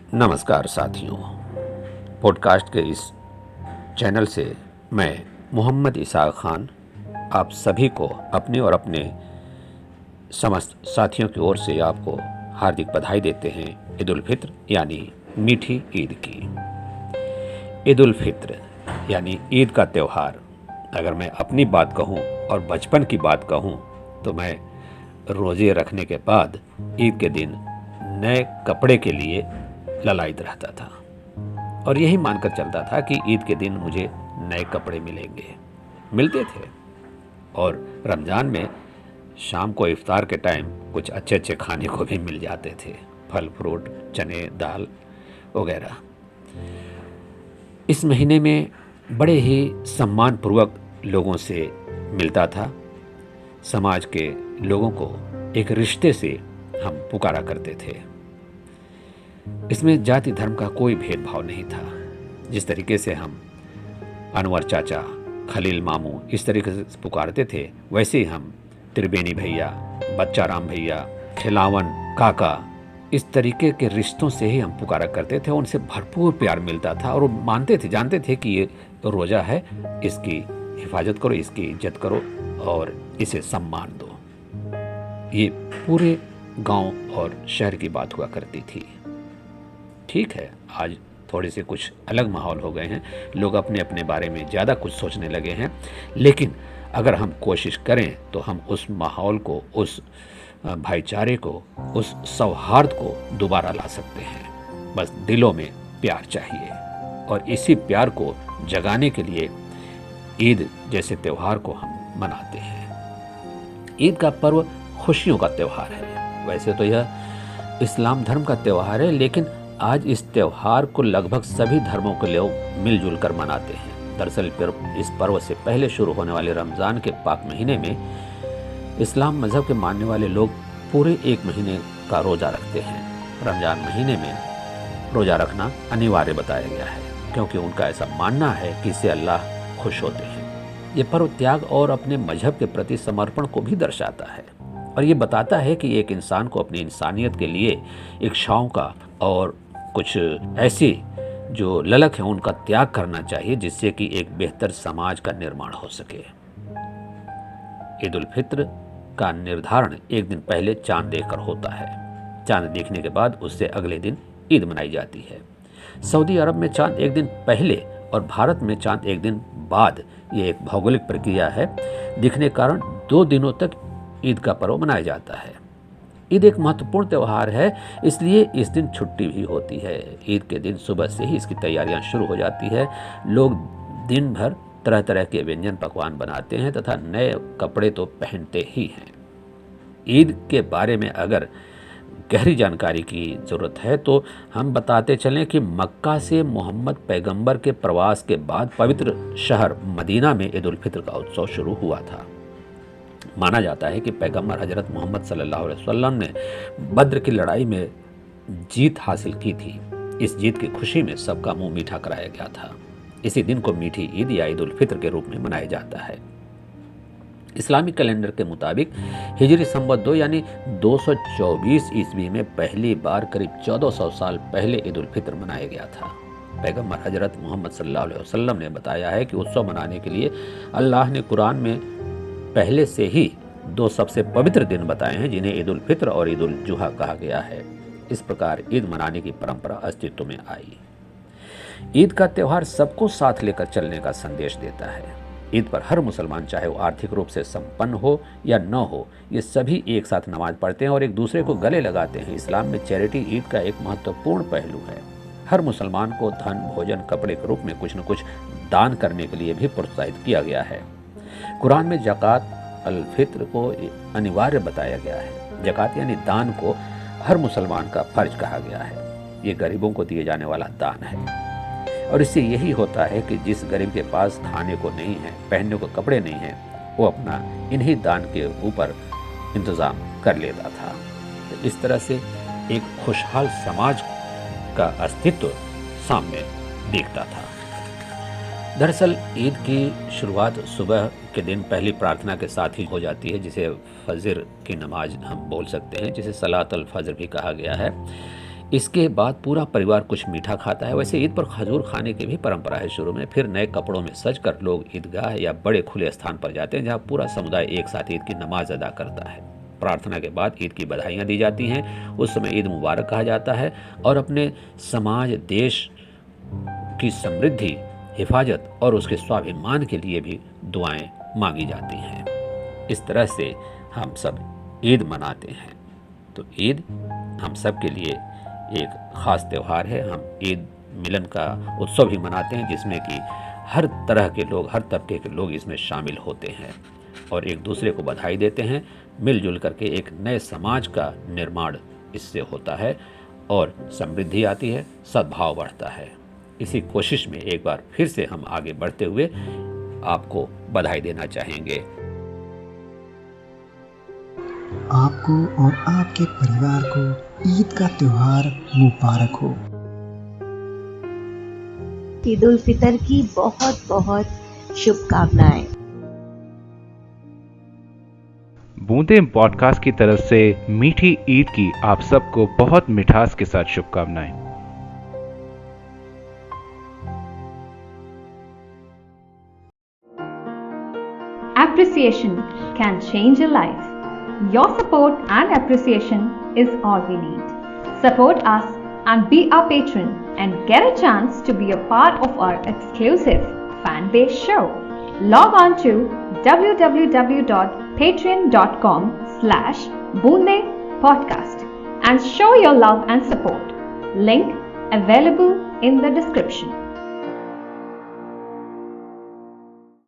नमस्कार साथियों, पॉडकास्ट के इस चैनल से मैं मोहम्मद इसाक खान आप सभी को अपने और अपने समस्त साथियों की ओर से आपको हार्दिक बधाई देते हैं ईद उल फित्र यानी मीठी ईद की। ईद उल फित्र यानी ईद का त्यौहार, अगर मैं अपनी बात कहूँ और बचपन की बात कहूँ तो मैं रोज़े रखने के बाद ईद के दिन नए कपड़े के लिए ललायत रहता था और यही मानकर चलता था कि ईद के दिन मुझे नए कपड़े मिलते थे। और रमज़ान में शाम को इफ्तार के टाइम कुछ अच्छे अच्छे खाने को भी मिल जाते थे, फल फ्रूट, चने, दाल वगैरह। इस महीने में बड़े ही सम्मानपूर्वक लोगों से मिलता था। समाज के लोगों को एक रिश्ते से हम पुकारा करते थे। इसमें जाति धर्म का कोई भेदभाव नहीं था। जिस तरीके से हम अनवर चाचा, खलील मामू इस तरीके से पुकारते थे, वैसे ही हम त्रिवेणी भैया, बच्चा राम भैया, खिलावन काका, इस तरीके के रिश्तों से ही हम पुकारा करते थे। उनसे भरपूर प्यार मिलता था और वो मानते थे, जानते थे कि ये रोज़ा है, इसकी हिफाजत करो, इसकी इज्जत करो और इसे सम्मान दो। ये पूरे गांव और शहर की बात हुआ करती थी। ठीक है, आज थोड़े से कुछ अलग माहौल हो गए हैं, लोग अपने अपने बारे में ज़्यादा कुछ सोचने लगे हैं, लेकिन अगर हम कोशिश करें तो हम उस माहौल को, उस भाईचारे को, उस सौहार्द को दोबारा ला सकते हैं। बस दिलों में प्यार चाहिए और इसी प्यार को जगाने के लिए ईद जैसे त्यौहार को हम मनाते हैं। ईद का पर्व खुशियों का त्यौहार है। वैसे तो यह इस्लाम धर्म का त्यौहार है, लेकिन आज इस त्यौहार को लगभग सभी धर्मों के लोग मिलजुल कर मनाते हैं। दरअसल इस पर्व से पहले शुरू होने वाले रमज़ान के पाक महीने में इस्लाम मज़हब के मानने वाले लोग पूरे एक महीने का रोज़ा रखते हैं। रमज़ान महीने में रोज़ा रखना अनिवार्य बताया गया है, क्योंकि उनका ऐसा मानना है कि इससे अल्लाह खुश होते हैं। ये पर्व त्याग और अपने मजहब के प्रति समर्पण को भी दर्शाता है और ये बताता है कि एक इंसान को अपनी इंसानियत के लिए इच्छाओं का और कुछ ऐसी जो ललक है उनका त्याग करना चाहिए, जिससे कि एक बेहतर समाज का निर्माण हो सके। ईद उल फित्र का निर्धारण एक दिन पहले चांद देखकर होता है। चांद देखने के बाद उससे अगले दिन ईद मनाई जाती है। सऊदी अरब में चांद एक दिन पहले और भारत में चांद एक दिन बाद, ये एक भौगोलिक प्रक्रिया है, दिखने के कारण 2 दिनों तक ईद का पर्व मनाया जाता है। ईद एक महत्वपूर्ण त्यौहार है, इसलिए इस दिन छुट्टी भी होती है। ईद के दिन सुबह से ही इसकी तैयारियां शुरू हो जाती है। लोग दिन भर तरह तरह के व्यंजन पकवान बनाते हैं तथा नए कपड़े तो पहनते ही हैं। ईद के बारे में अगर गहरी जानकारी की ज़रूरत है तो हम बताते चलें कि मक्का से मोहम्मद पैगंबर के प्रवास के बाद पवित्र शहर मदीना में ईद उल फित्र का उत्सव शुरू हुआ था। माना जाता है कि पैगंबर हजरत मोहम्मद सल्लल्लाहु अलैहि वसल्लम ने बद्र की लड़ाई में जीत हासिल की थी। इस जीत की खुशी में सबका मुंह मीठा कराया गया था। इसी दिन को मीठी ईद या ईद उल फित्र के रूप में मनाया जाता है। इस्लामी कैलेंडर के मुताबिक हिजरी संवत 2 यानी 224 ईस्वी में पहली बार करीब 1400 साल पहले ईद उल फित्र मनाया गया था। पैगंबर हजरत मोहम्मद सल्लल्लाहु अलैहि वसल्लम ने बताया है कि उत्सव मनाने के लिए अल्लाह ने कुरान में पहले से ही 2 सबसे पवित्र दिन बताए हैं, जिन्हें ईद उल फित्र और ईद उल जुहा कहा गया है। इस प्रकार ईद मनाने की परंपरा अस्तित्व में आई। ईद का त्यौहार सबको साथ लेकर चलने का संदेश देता है। ईद पर हर मुसलमान, चाहे वो आर्थिक रूप से संपन्न हो या न हो, ये सभी एक साथ नमाज पढ़ते हैं और एक दूसरे को गले लगाते हैं। इस्लाम में चैरिटी ईद का एक महत्वपूर्ण पहलू है। हर मुसलमान को धन, भोजन, कपड़े के रूप में कुछ न कुछ दान करने के लिए भी प्रोत्साहित किया गया है। कुरान में ज़कात अल फित्र को अनिवार्य बताया गया है। ज़कात यानी दान को हर मुसलमान का फर्ज कहा गया है। ये गरीबों को दिए जाने वाला दान है और इससे यही होता है कि जिस गरीब के पास खाने को नहीं है, पहनने को कपड़े नहीं हैं, वो अपना इन्हीं दान के ऊपर इंतज़ाम कर लेता था। तो इस तरह से एक खुशहाल समाज का अस्तित्व सामने दिखता था। दरअसल ईद की शुरुआत सुबह के दिन पहली प्रार्थना के साथ ही हो जाती है, जिसे फजर की नमाज हम बोल सकते हैं, जिसे सलात अल फजर भी कहा गया है। इसके बाद पूरा परिवार कुछ मीठा खाता है। वैसे ईद पर खजूर खाने की भी परंपरा है शुरू में। फिर नए कपड़ों में सजकर लोग ईदगाह या बड़े खुले स्थान पर जाते हैं, जहाँ पूरा समुदाय एक साथ ईद की नमाज अदा करता है। प्रार्थना के बाद ईद की बधाइयाँ दी जाती हैं। उस समय ईद मुबारक कहा जाता है और अपने समाज, देश की समृद्धि, हिफाजत और उसके स्वाभिमान के लिए भी दुआएं मांगी जाती हैं। इस तरह से हम सब ईद मनाते हैं। तो ईद हम सब के लिए एक ख़ास त्यौहार है। हम ईद मिलन का उत्सव भी मनाते हैं, जिसमें कि हर तरह के लोग, हर तबके के लोग इसमें शामिल होते हैं और एक दूसरे को बधाई देते हैं। मिलजुल करके एक नए समाज का निर्माण इससे होता है और समृद्धि आती है, सद्भाव बढ़ता है। इसी कोशिश में एक बार फिर से हम आगे बढ़ते हुए आपको बधाई देना चाहेंगे। आपको और आपके परिवार को ईद का त्योहार मुबारक हो। ईद उल फितर की बहुत बहुत शुभकामनाएं। बूंदे पॉडकास्ट की तरफ से मीठी ईद की आप सबको बहुत मिठास के साथ शुभकामनाएं। Appreciation can change a life. Your support and appreciation is all we need. Support us and be our patron and get a chance to be a part of our exclusive fan-based show. Log on to www.patreon.com/Boonde Podcast and show your love and support. Link available in the description.